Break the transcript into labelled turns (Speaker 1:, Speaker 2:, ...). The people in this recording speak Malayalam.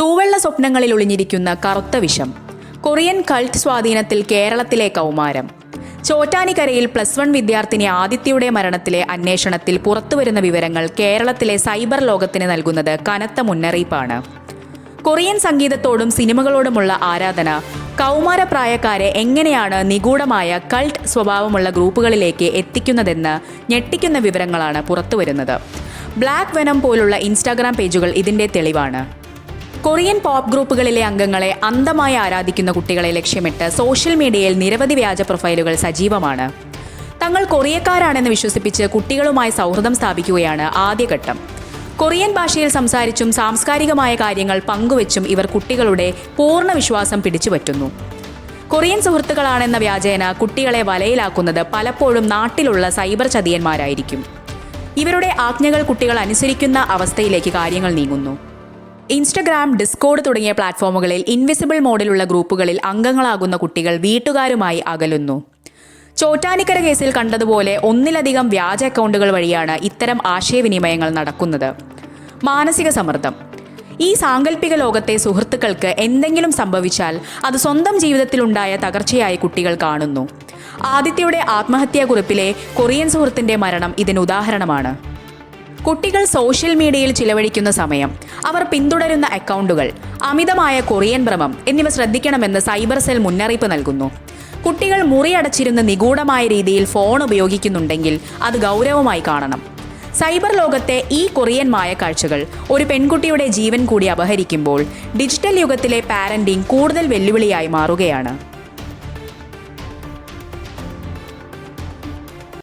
Speaker 1: തൂവെള്ള സ്വപ്നങ്ങളിൽ ഒളിഞ്ഞിരിക്കുന്ന കറുത്ത വിഷം. കൊറിയൻ കൾട്ട് സ്വാധീനത്തിൽ കേരളത്തിലെ കൗമാരം. ചോറ്റാനിക്കരയിൽ +1 വിദ്യാർത്ഥിനി ആദിത്യയുടെ മരണത്തിലെ അന്വേഷണത്തിൽ പുറത്തുവരുന്ന വിവരങ്ങൾ കേരളത്തിലെ സൈബർ ലോകത്തിന് നൽകുന്നത് കനത്ത മുന്നറിയിപ്പാണ്. കൊറിയൻ സംഗീതത്തോടും സിനിമകളോടുമുള്ള ആരാധന കൗമാരപ്രായക്കാരെ എങ്ങനെയാണ് നിഗൂഢമായ കൾട്ട് സ്വഭാവമുള്ള ഗ്രൂപ്പുകളിലേക്ക് എത്തിക്കുന്നതെന്ന് ഞെട്ടിക്കുന്ന വിവരങ്ങളാണ് പുറത്തുവരുന്നത്. ബ്ലാക്ക് വെനം പോലുള്ള ഇൻസ്റ്റാഗ്രാം പേജുകൾ ഇതിൻ്റെ തെളിവാണ്. കൊറിയൻ പോപ്പ് ഗ്രൂപ്പുകളിലെ അംഗങ്ങളെ അന്ധമായി ആരാധിക്കുന്ന കുട്ടികളെ ലക്ഷ്യമിട്ട് സോഷ്യൽ മീഡിയയിൽ നിരവധി വ്യാജ പ്രൊഫൈലുകൾ സജീവമാണ്. തങ്ങൾ കൊറിയക്കാരാണെന്ന് വിശ്വസിപ്പിച്ച് കുട്ടികളുമായി സൗഹൃദം സ്ഥാപിക്കുകയാണ് ആദ്യഘട്ടം. കൊറിയൻ ഭാഷയിൽ സംസാരിച്ചും സാംസ്കാരികമായ കാര്യങ്ങൾ പങ്കുവച്ചും ഇവർ കുട്ടികളുടെ പൂർണ്ണ വിശ്വാസം പിടിച്ചുപറ്റുന്നു. കൊറിയൻ സുഹൃത്തുക്കളാണെന്ന വ്യാജേന കുട്ടികളെ വലയിലാക്കുന്നത് പലപ്പോഴും നാട്ടിലുള്ള സൈബർ ചതിയന്മാരായിരിക്കും. ഇവരുടെ ആജ്ഞകൾ കുട്ടികൾ അനുസരിക്കുന്ന അവസ്ഥയിലേക്ക് കാര്യങ്ങൾ നീങ്ങുന്നു. ഇൻസ്റ്റഗ്രാം, ഡിസ്കോഡ് തുടങ്ങിയ പ്ലാറ്റ്ഫോമുകളിൽ ഇൻവിസിബിൾ മോഡിലുള്ള ഗ്രൂപ്പുകളിൽ അംഗങ്ങളാകുന്ന കുട്ടികൾ വീട്ടുകാരുമായി അകലുന്നു. ചോറ്റാനിക്കര കേസിൽ കണ്ടതുപോലെ ഒന്നിലധികം വ്യാജ അക്കൗണ്ടുകൾ വഴിയാണ് ഇത്തരം ആശയവിനിമയങ്ങൾ നടക്കുന്നത്. മാനസിക സമ്മർദ്ദം. ഈ സാങ്കല്പിക ലോകത്തെ സുഹൃത്തുക്കൾക്ക് എന്തെങ്കിലും സംഭവിച്ചാൽ അത് സ്വന്തം ജീവിതത്തിലുണ്ടായ തകർച്ചയായി കുട്ടികൾ കാണുന്നു. ആദിത്യയുടെ ആത്മഹത്യാക്കുറിപ്പിലെ കൊറിയൻ സുഹൃത്തിൻ്റെ മരണം ഇതിന് ഉദാഹരണമാണ്. കുട്ടികൾ സോഷ്യൽ മീഡിയയിൽ ചിലവഴിക്കുന്ന സമയം, അവർ പിന്തുടരുന്ന അക്കൗണ്ടുകൾ, അമിതമായ കൊറിയൻ ഭ്രമം എന്നിവ ശ്രദ്ധിക്കണമെന്ന് സൈബർ സെൽ മുന്നറിയിപ്പ് നൽകുന്നു. കുട്ടികൾ മുറിയടച്ചിരുന്ന് നിഗൂഢമായ രീതിയിൽ ഫോൺ ഉപയോഗിക്കുന്നുണ്ടെങ്കിൽ അത് ഗൗരവമായി കാണണം. സൈബർ ലോകത്തെ ഈ കൊറിയൻ മായക്കാഴ്ചകൾ ഒരു പെൺകുട്ടിയുടെ ജീവൻ കൂടി അപഹരിക്കുമ്പോൾ ഡിജിറ്റൽ യുഗത്തിലെ പാരന്റിംഗ് കൂടുതൽ വെല്ലുവിളിയായി മാറുകയാണ്.